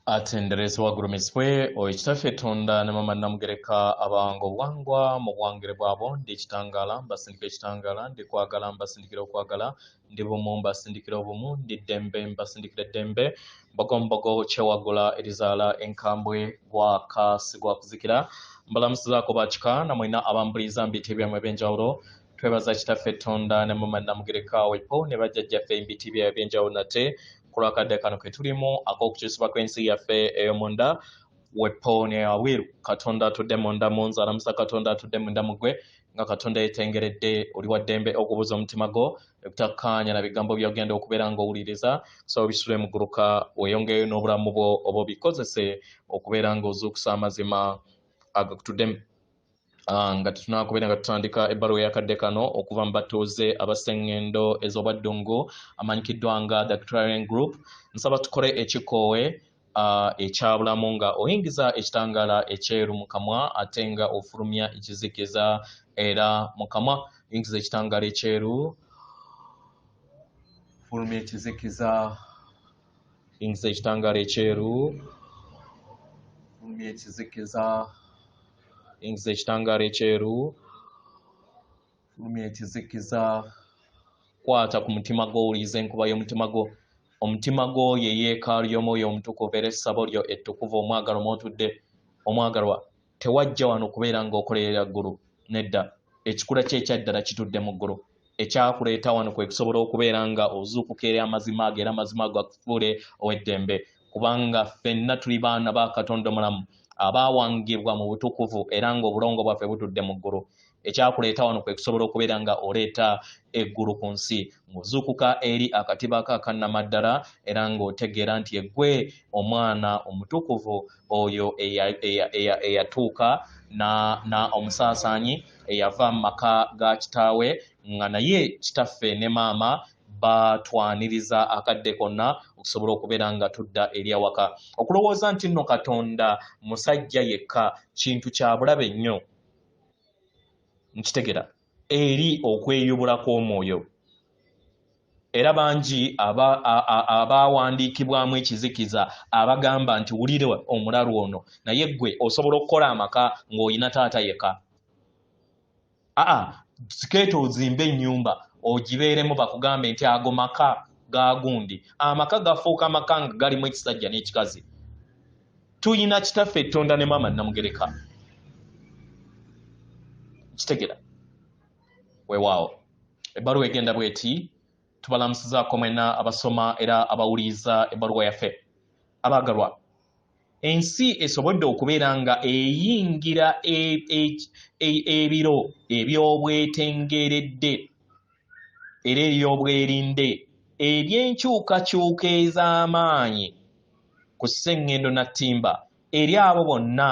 Atendereza wagurumiswe ekitaffe tonda ne mama namugereka abango bwangwa mu bwangere bwabo ndi ekitangala mbasindikira ekitangala ndi kwagala mbasindikira okwagala ndi bumu mbasindikira obumu ndi ddembe mbasindikira ddembe mbogombogo kyewagula erizaala enkambwe gwakasi gwakuzikira mbalamusizaako bakika namwina abambuliza mbiti byamwe ebyenjawulo twebaza kitaffe tonda ne mama namugereka wepo ne bajjajjaffe embiti byabwe ebyenjawulo nate kulwakadde kano ke tulimu ak'okukyusibwa kw'ensi yaffe ey'omunda wepo ne awiru katonda atudde munda mu nze alamusa katonda atudde munda mu gwe nga katonda yeetengeredde oli wa ddembe okubuuza omutima gwo ebitakkaanya na bigambo by'ogenda okubeera ng'owuliriza so bisule mugguluka weeyongeyo n'obulamu bwo oba bikozese okubeera ng'ozuukusa amazima agakutuddemu nga tunakubeera nga tutandika ebbaluwa eyakadde kano okuva mu batuuze aba Sengendo Ez'Omugundu amanyikiddwa nga the Arcturian group nsaba tukole ekikoowe ekyabulamu nga oyingiza ekitangaala ekyeru mu kamwa ate nga ofulumya ekizikiza era mu kamwa oyingiza ekitangaala ekyeru fulumya ekizikiza oyingiza ekitangaala ekyeru fulumya ekizikiza ingiza ekitangaala ekyeru fulumya ekizikiza kwata ku mutima gwo owuliriza enkuba y'omutima gwo omutima gwo ye yeekaalu y'omwoyo omutukuvu era essabo lyo ettukuvu omwagalwa mwotudde omwagalwa tewajja wano okubeera ng'okolerera ggulu nedda ekikula kye ekyaddala kitudde mu ggulu ekyakuleeta wano kwe kusobola okubeera nga ozuukuka eri amazima ago era amazima ago gakufuule ow'eddembe kubanga ffenna tuli baana ba Katonda omulamu abaawangibwa mu butukuvu era ng'obulongo bwaffe butudde mu ggulu ekyakuleeta wano kwe kusobola okubeera nga oleeta eggulu ku nsi ng'ozuukuka eri akatiba ko akannamaddala era ng'otegeera nti eggwe omwana omutukuvu oyo eyatuuka na omusaasaanyi eyava mu maka ga kitaawe nga naye kitaffe ne maama batwaniriza akadde konna okusobola okubeera nga tudda eri awaka okulowooza nti nno Katonda musajja yekka kintu kya bulabe nnyo nkitegera eri okweyubula kw'omwoyo era bangi abawandiikibwamu ekizikiza abagamba nti wulire omulalu ono naye ggwe osobola okukola amaka ng'olina taata yekka sikeeta ozimbe ennyumba ogibeeremu bakugambe nti ago maka ga gundi amaka gafuuka maka nga galimu ekisajja n'ekikazi tuyina kitaffe Tonda ne maama namugereka kitegera weewaawo ebbaluwa egenda bweti tubalamusizaako mwena abasoma era abawuliriza ebbaluwa yaffe abaagalwa ensi esobodde okubeera nga eyingira ebiro eby'obwetengeredde era eby'obwerinde eby'enkyukakyuka ez'amaanyi ku Sengendo na Ttimba eri abo bonna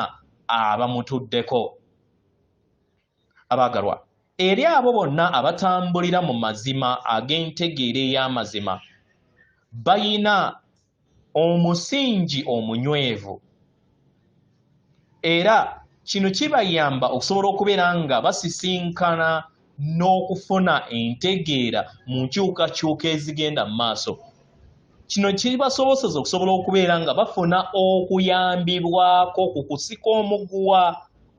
abamutuddeko abaagalwa eri abo bonna abatambulira mu mazima ag'entegeera ey'amazima bayina omusingi omunywevu era kino kibayamba okusobola okubeera nga basisinkana n'okufuna entegeera mu nkyukakyuka ezigenda mu maaso kino kibasoboseza okusobola okubeera nga bafuna okuyambibwako ku kusika omuguwa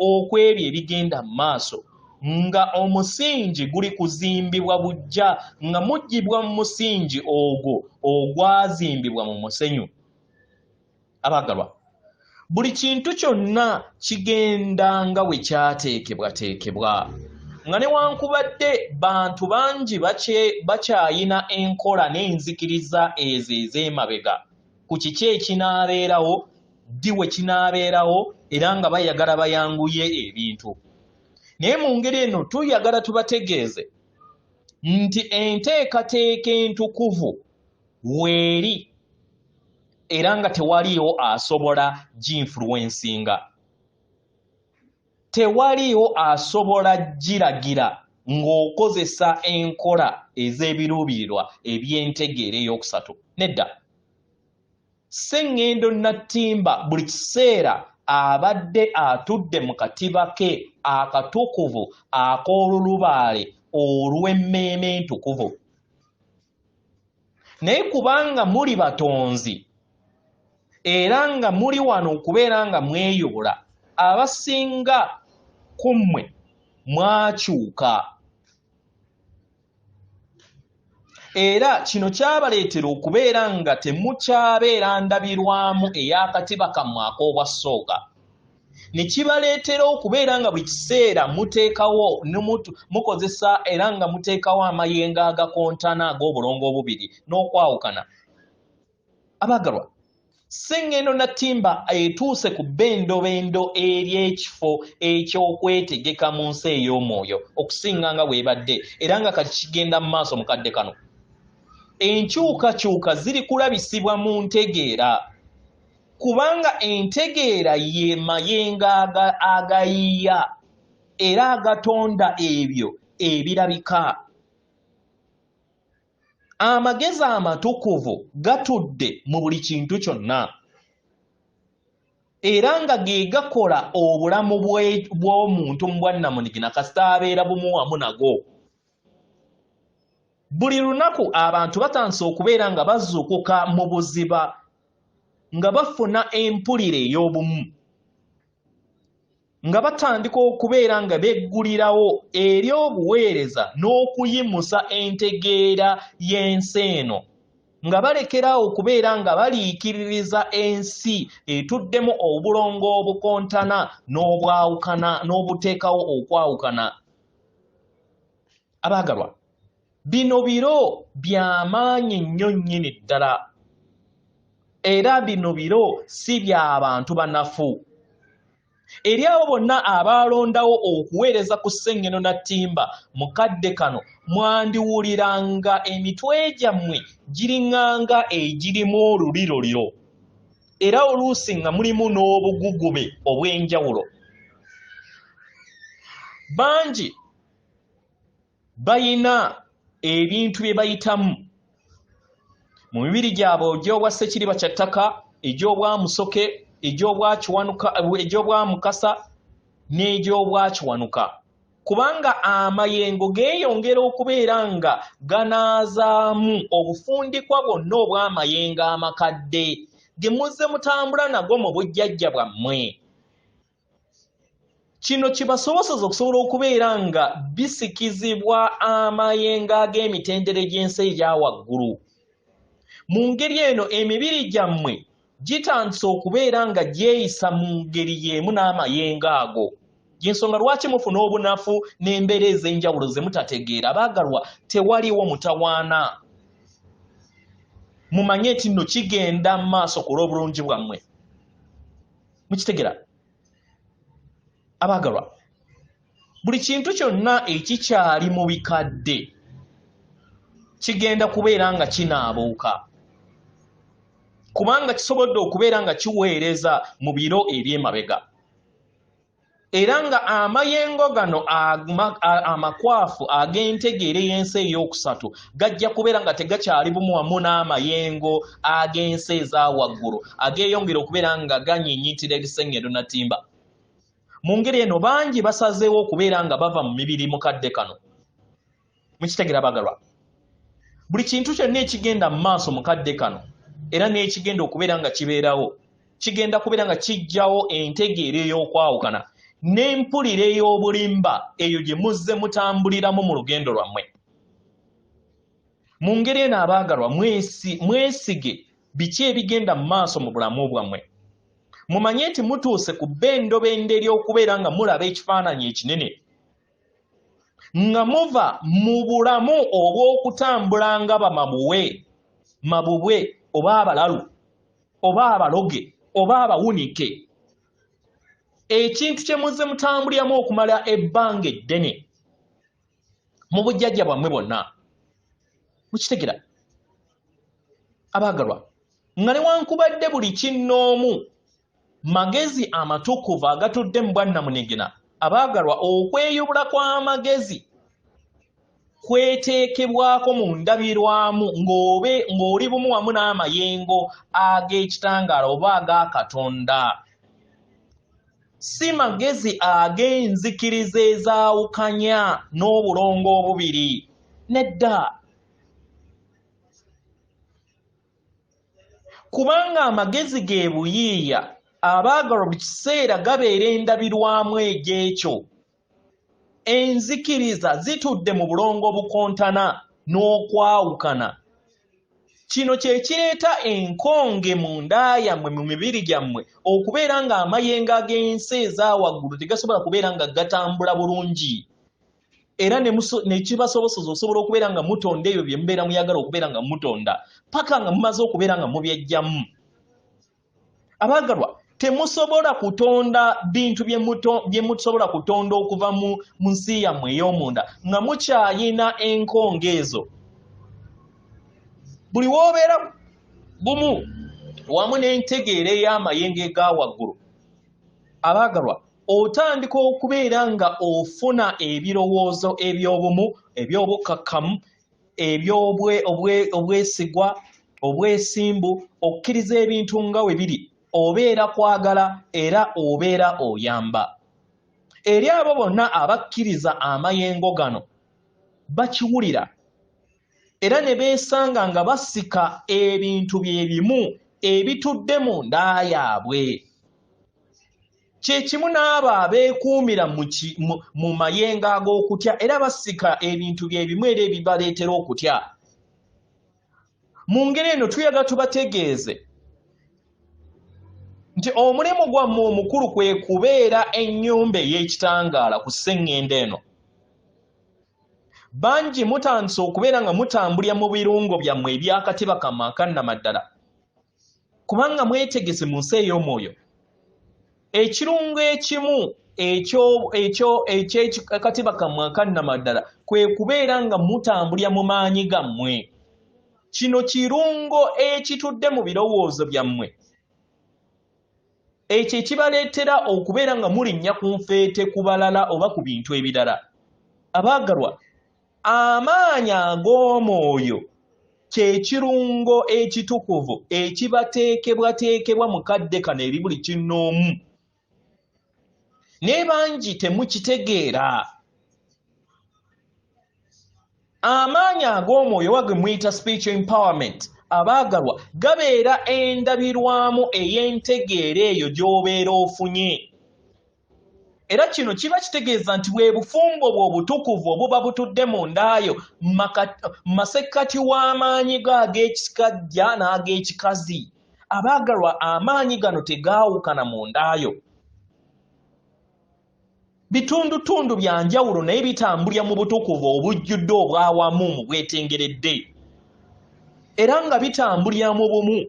okw'ebyo ebigenda mu maaso nga omusingi guli kuzimbibwa bujja nga muggyibwa mu musingi ogwo ogwazimbibwa mu musenyu abaagalwa buli kintu kyonna kigenda nga bwe kyateekebwateekebwa nga newankubadde bantu bangi bakyayina enkola n'enzikiriza ezo ez'emabega ku kiki ekinaabeerawo ddi we kinaabeerawo era nga bayagala bayanguye ebintu naye mu ngeri eno tuyagala tubategeeze nti enteekateeka entukuvu weeri era nga tewaliiwo asobola ginfluensinga tewaliiwo asobola giragira ng'okozesa enkola ez'ebiruubirirwa eby'entegeera ey'okusatu nedda Sengendo na Ttimba buli kiseera abadde atudde mu katiba ke akatukuvu ak'olulubaale olw'emmeeme entukuvu naye kubanga muli batonzi era nga muli wano okubeera nga mweyobola abasinga ku mmwe mwakyuka era kino kyabaleetera okubeera nga temukyabeera ndabirwamu ey'akatiba kammwe ak'obwassooka ne kibaleetera okubeera nga buli kiseera muteekawo mukozesa era nga muteekawo amayengo agakontana ag'obulongo obubiri n'okwawukana. Abaagalwa, Sengendo Nattimba etuuse ku bbendobendo ery'ekifo eky'okwetegeka mu nsi ey'omwoyo okusinga nga bw'ebadde era nga kati kigenda mu maaso mu kadde kano. Enkyukakyuka ziri kulabisibwa mu ntegeera kubanga entegeera ye mayenga agayiya era agatonda ebyo ebirabika. Amagezi amatukuvu gatudde mu buli kintu kyonna era nga ge gakola obulamu bw'omuntu mu bwannamunigina kasita abeera bumu wamu nago. Buli lunaku abantu batandise okubeera nga bazuukuka mu buziba nga bafuna empulire ey'obumu, nga batandika okubeera nga beggulirawo eri obuweereza n'okuyimusa entegeera y'ensi eno, nga balekeraawo okubeera nga baliikiririza ensi etuddemu obulongo obukontana n'obwawukana n'obuteekawo okwawukana. Abaagalwa, bino biro by'amaanyi nnyo nnyini ddala era bino biro si by'abantu banafu. Eri abo bonna abalondawo okuweereza ku Sengendo Nattimba mu kadde kano mwandiwuliranga emitwe gyammwe giringanga egirimu oluliroliro era oluusi nga mulimu n'obugugube obw'enjawulo. Bangi bayina ebintu bye bayitamu mu mibiri gyabwe egy'obwa Ssekiriba kya ttaka, egy'obwa Musoke, egy'obwa Mukasa n'egy'obwa Kiwanuka, kubanga amayengo geeyongera okubeera nga ganaazaamu obufundikwa bwonna obw'amayengo amakadde ge muzze mutambula nago mu bujjajja bwammwe. Kino kibasoboseza okusobola okubeera nga bisikizibwa amayengo ag'emitendera gy'ensi egya waggulu. Mu ngeri eno emibiri gyammwe gitandise okubeera nga gyeyisa mu ngeri y'emu n'amayengo ago. Y'ensonga lwaki mufuna obunafu n'embeera ez'enjawulo ze mutategeera. Abaagalwa, tewaliwo mutawaana. Mumanye nti nno kigenda mu maaso ku lw'obulungi bwammwe. Mukitegeera? Abaagalwa, buli kintu kyonna ekikyali mu bikadde kigenda kubeera nga kinaabuuka kubanga kisobodde okubeera nga kiweereza mu biro eby'emabega era nga amayengo gano amakwafu ag'entegeera y'ensi ey'okusatu gajja kubeera nga tegakyali bumu wamu n'amayengo ag'ensi eza waggulu ageeyongera okubeera nga ganyinyitira eri Sengendo Nattimba. Mu ngeri eno bangi basazeewo okubeera nga bava mu mibiri mu kadde kano. Mukitegeera baagalwa? Buli kintu kyonna ekigenda mu maaso mu kadde kano era n'ekigenda okubeera nga kibeerawo kigenda kubeera nga kijjawo entegeera ey'okwawukana n'empulira ey'obulimba eyo gye muzze mutambuliramu mu lugendo lwammwe. Mu ngeri eno abaagalwa, mwesige biki ebigenda mu maaso mu bulamu bwammwe. Mumanye nti mutuuse ku bbendobendo ery'okubeera nga mulaba ekifaananyi ekinene nga muva mu bulamu obw'okutambula nga mabubwe oba abalalu oba abaloge oba abawunike, ekintu kye muzze mutambuliramu okumala ebbanga eddene mu bujjajja bwammwe bwonna. Mukitegeera? Abaagalwa, nga newankubadde buli kinnoomu magezi amatukuvu agatudde mu bwannamunigina, abaagalwa, okweyubula kw'amagezi kweteekebwako mu ndabirwamu ng'oli bumu wamu n'amayengo ag'ekitangaala oba aga Katonda. Si magezi ag'enzikiriza ezaawukanya n'obulongo obubiri. Nedda. kubanga amagezi ge buyiiya abaagalwa buli kiseera gabeera endabirwamu egy'ekyo. Enzikiriza zitudde mu bulongo bukontana n'okwawukana. Kino kye kireeta enkonge mu nda yammwe mu mibiri gyammwe okubeera nga amayengo ag'ensi ezaawaggulu tegasobola kubeera nga gatambula bulungi. Era ne kibasoboseza osobola okubeera nga mutonda ebyo bye mubeera muyagala okubeera nga mutonda paka nga mumaze okubeera nga mubyejjamu. Abaagalwa, temusobola kutonda bintu bye musobola kutonda okuva mu nsi yammwe ey'omunda nga mukyayina enkonge ezo. Buli w'obeera bumu wamu n'entegeera ey'amayengo aga waggulu, abaagalwa, otandika okubeera nga ofuna ebirowoozo eby'obumu, eby'obukkakkamu, obwesigwa, obwesimbu, okkiriza ebintu nga we biri, obeera kwagala era obeera oyamba. Eri abo bonna abakkiriza amayengo gano bakiwulira era ne beesanga nga basika ebintu bye bimu ebitudde mu nda yaabwe. Kye kimu n'abo abeekuumira mu mayengo ag'okutya era basika ebintu bye bimu era ebibaleetera okutya. Mu ngeri eno tuyaga tubategeeze nti omulimu gwammwe omukulu kwe kubeera ennyumba ey'ekitangaala ku Sengendo eno. Bangi mutandise okubeera nga mutambulira mu birungo byammwe eby'akatiba kammwe akannamaddala kubanga mwetegese mu nsi ey'omwoyo. Ekirungo ekimu eky'akatiba kammwe akannamaddala kwe kubeera nga mutambulira mu maanyi gammwe. Kino kirungo ekitudde mu birowoozo byammwe. Ekyo ekibaleetera okubeera nga mulinnya ku nfeete ku balala oba ku bintu ebirala. Abaagalwa, amaanyi ag'omwoyo kye kirungo ekitukuvu ekibateekebwateekebwa mu kadde kano eri buli kinnoomu. Naye bangi temukitegeera. Amaanyi ag'omwoyo oba ge muyita spiritual empowerment, abaagalwa, gabeera endabirwamu ey'entegeera eyo gy'obeera ofunye. Era kino kiba kitegeeza nti bwe bufumbo bwe obutukuvu obuba butudde mu ndaayo masekkati w'amaanyi go ag'ekikajja n'ag'ekikazi. Abaagalwa, amaanyi gano tegaawukana mu ndaayo. Bitundutundu bya njawulo naye bitambulira mu butukuvu obujjudde obwawamu mu bwetengeredde. Era nga bitambulira mu bumu.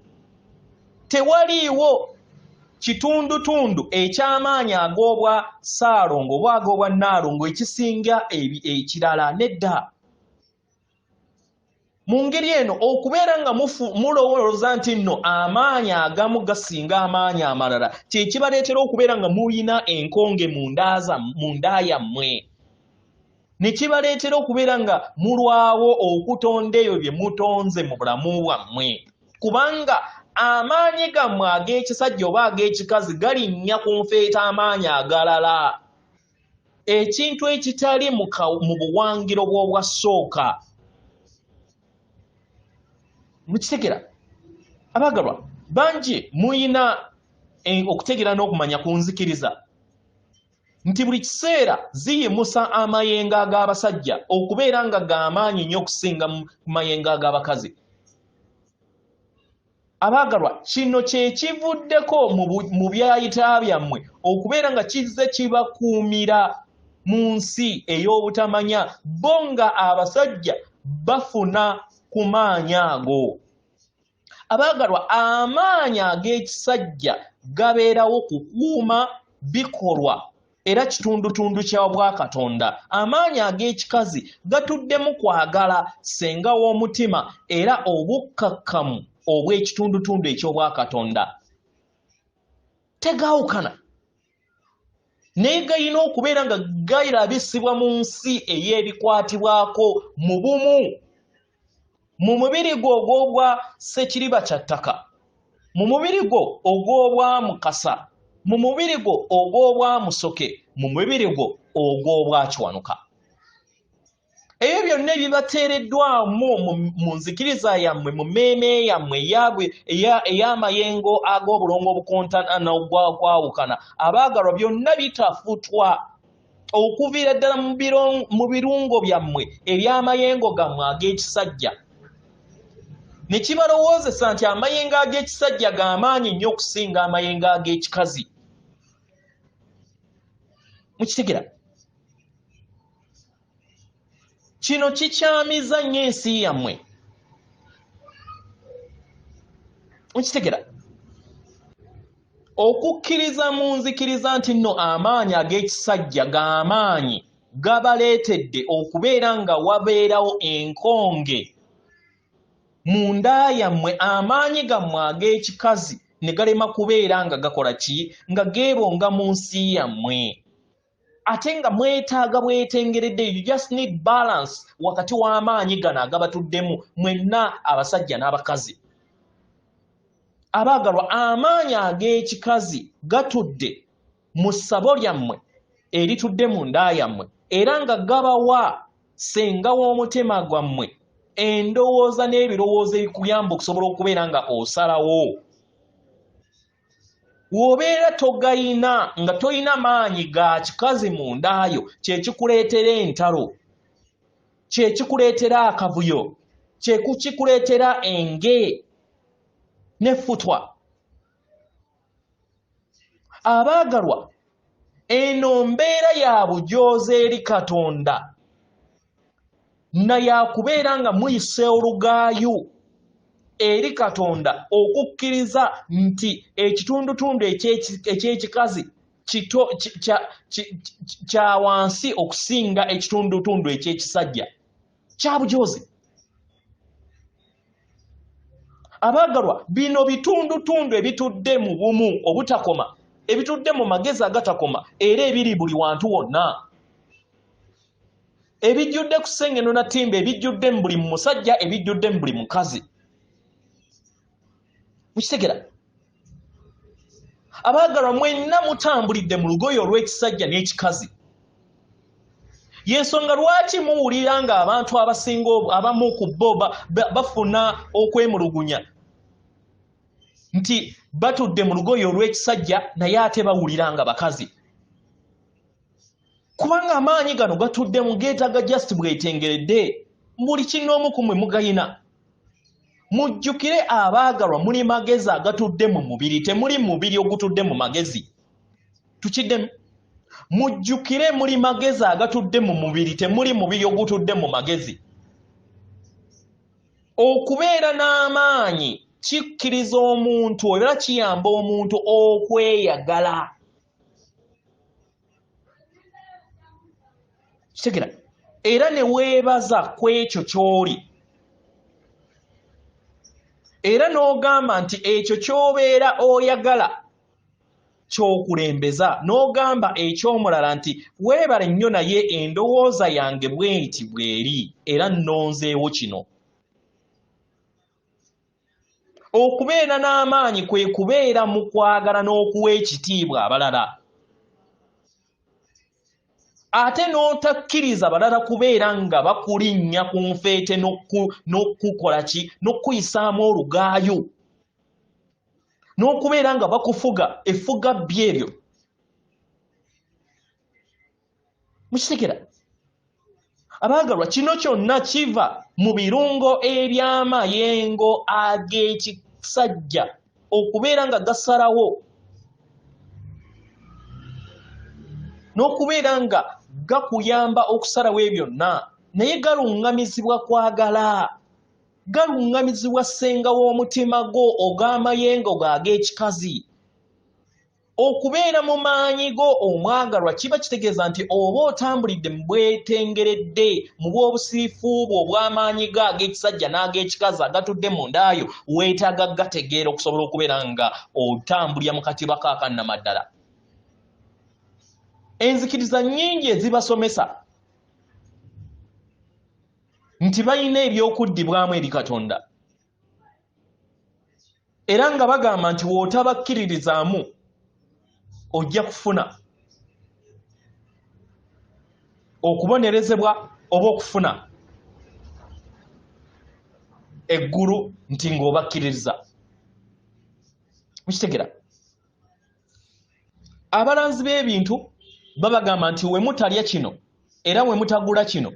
Tewaliiwo kitundutundu eky'amaanyi ag'obwa SALONGO oba ag'obwa NALONGO ekisinga ekirala nedda. Mu ngeri eno okubeera nga mulowooza nti nno amaanyi agamu gasinga amaanyi amalala kye kibaleetera okubeera nga muyina enkonge mu nda yammwe. Ne kibaleetera okubeera nga mulwawo okutonda ebyo bye mutonze mu bulamu bwammwe. Kubanga amaanyi gammwe ag'ekisajja oba ag'ekikazi galinnya ku nfeete amaanyi agalala. Ekintu ekitali mu buwangiro bw'obwasooka. Mukitegera? Abaagalwa, bangi muyina okutegeera n'okumanya ku nzikiriza nti buli kiseera ziyimusa amayengo ag'abasajja okubeera nga g'amaanyi nnyo okusinga mu mayengo ag'abakazi. Abaagalwa, kino kye kivuddeko mu byayita byammwe okubeera nga kizze kibakuumira mu nsi ey'obutamanya bo nga abasajja bafuna ku maanyi ago. Abaagalwa, amaanyi ag'ekisajja gabeerawo kukuuma bikolwa era kitundutundu kya Bwakatonda. Amaanyi ag'ekikazi gatuddemu kwagala ssenga w'omutima era obukkakkamu obw'ekitundutundu eky'Obwakatonda. Tegaawukana naye gayina okubeera nga gairabisibwa mu nsi ey'ebikwatibwako mu bumu. Mu mubiri gwo ogw'obwa Ssekiriba kya ttaka, mu mubiri gwo ogw'obwa Mukasa, mu mubiri gwo ogw'obwa Musoke, mu mubiri gwo ogw'obwa Kiwanuka. ebyo byonna ebibateereddwamu mu nzikiriza yammwe mu mmeeme yammwe ey'amayengo ag'obulongo obukontana n'ogwakwawukana abaagalwa byonna bitafutwa okuviira ddala mu birungo byammwe eby'amayengo gammwe ag'ekisajja ne kibalowoozesa nti amayengo ag'ekisajja g'amaanyi nnyo okusinga amayengo ag'ekikazi mukitegera kino kikyamiza nnyo ensi yammwe mukitegera okukkiriza mu nzikiriza nti nno amaanyi ag'ekisajja g'amaanyi gabaleetedde okubeera nga wabeerawo enkonge mu nda yammwe amaanyi gammwe ag'ekikazi ne galema kubeera nga gakola ki nga geebonga mu nsi yammwe ate nga mwetaaga bwetengeredde you just need balance wakati w'amaanyi gano agabatuddemu mwenna abasajja n'abakazi abaagalwa amaanyi ag'ekikazi gatudde mu ssabo lyammwe eritudde mu nda yammwe era nga gabawa senga w'omutima gwammwe endowooza n'ebirowoozo ebikuyamba okusobola okubeera nga osalawo w'obeera togayina nga toyina maanyi ga kikazi mu ndaayo kyekikuleetera entalo kyekikuleetera akavuyo kyekikuleetera enge n'effutwa abaagalwa eno mbeera ya bujoozi eri Katonda na yakubeera nga muyise olugaayo eri Katonda okukkiriza nti ekitundutundu eky'ekikazi kya wansi okusinga ekitundutundu eky'ekisajja kya bujoozi abaagalwa bino bitundutundu ebitudde mu bumu obutakoma ebitudde mu magezi agatakoma era ebiri buli wantu wonna ebijjudde ku Sengendo na Ttimba ebijjudde mu buli musajja ebijjudde mu buli mukazi mukitegera abaagalwa mwenna mutambulidde mu lugoye olw'ekisajja n'ekikazi yensonga lwaki muwulira nga abantu abasinga abamu ku bo bafuna okwemulugunya nti batudde mu lugoye olw'ekisajja naye ate bawulira nga bakazi kubanga amaanyi gano gatuddemu geetaaga just bwetengeredde buli kinoomu ku mmwe mugayina mujjukire abaagalwa muli magezi agatudde mu mubiri temuli mubiri ogutudde mu magezi tukiddemu mujjukire muli magezi agatudde mu mubiri temuli mubiri ogutudde mu magezi okubeera n'amaanyi kikkiriza omuntu era kiyamba omuntu okweyagala kitegera era ne weebaza ku ekyo ky'oli era n'ogamba nti ekyo ky'obeera oyagala ky'okulembeza n'ogamba eky'omulala nti weebale nnyo naye endowooza yange bw'eti bw'eri era nnonzeewo kino okubeera n'amaanyi kwe kubeera mu kwagala n'okuwa ekitiibwa abalala ate n'otakkiriza balala kubeera nga bakulinnya ku nfeete n'okukola ki n'okuyisaamu olugaayo n'okubeera nga bakufuga effuga bye eryo mukitegera abaagalwa kino kyonna kiva mu birungo eby'amayengo ag'ekisajja okubeera nga gasalawo n'okubeera nga gakuyamba okusalawo ebyonna naye galuŋŋamizibwa kwagala galuŋŋamizibwa ssenga w'omutima gwo og'amayengo go ag'ekikazi okubeera mu maanyi go omwagalwa kiba kitegeeza nti oba otambulidde mu bwetengeredde mu bw'obusirifu bwo obw'amaanyi go ag'ekisajja n'ag'ekikazi agatudde mu ndaayo weetaaga gategeera okusobola okubeera nga otambulira mu katiba ka kannamaddala enzikiriza nnyingi ezibasomesa nti balina ebyokuddibwamu eri Katonda era nga bagamba nti w'otabakkiririzaamu ojja kufuna okubonerezebwa oba okufuna eggulu nti ng'obakkiririza. Mukitegera? Abalanzi b'ebintu babagamba nti we mutalya kino era we mutagula kino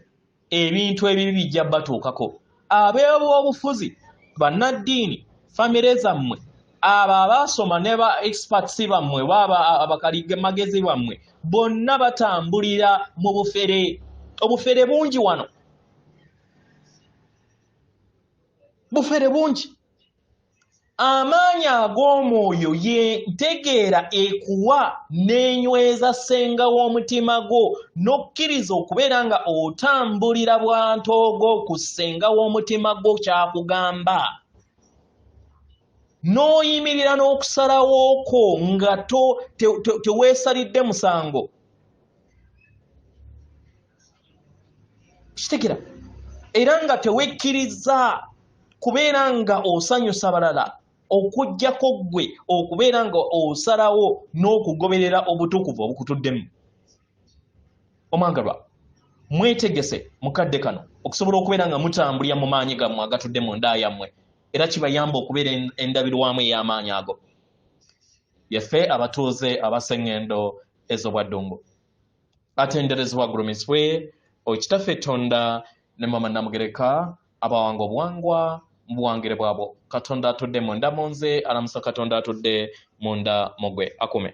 ebintu ebibi bijja batuukako. Ab'ebyobufuzi, bannaddiini, famire zammwe, abo abaasoma ne ba experts bammwe baba abakalimagezi bammwe bonna batambulira mu bufere. Obufere bungi wano, bufere bungi. Amaanyi ag'omwoyo ye ntegeera ekuwa n'enyweza ssenga w'omutima gwo n'okkiriza okubeera nga otambulira bwantoogo ku ssenga w'omutima gwo kyakugamba, n'oyimirira n'okusalawo kwo nga teweesalidde musango. Kitegera? Era nga tewekkiriza kubeera nga osanyusa balala okujjako ggwe okubeera nga osalawo n'okugoberera obutukuvu obukutuddemu. Omwangalwa, mwetegese mukadde kano okusobola okubeera nga mutambulira mu maanyi gammwe agatudde mu nda yammwe, era kibayamba okubeera endabirwamu ey'amaanyi ago. Yaffe abatuuze aba Sengendo ez'obwa Ddungu, atenderezebwa agulumisibwe Kitaffe Tonda ne Mama Namugereka abawanga obuwangwa mu buwangire bwabwo. Katonda atudde munda mu nze, alamusa Katonda atudde munda mu gwe. Akume.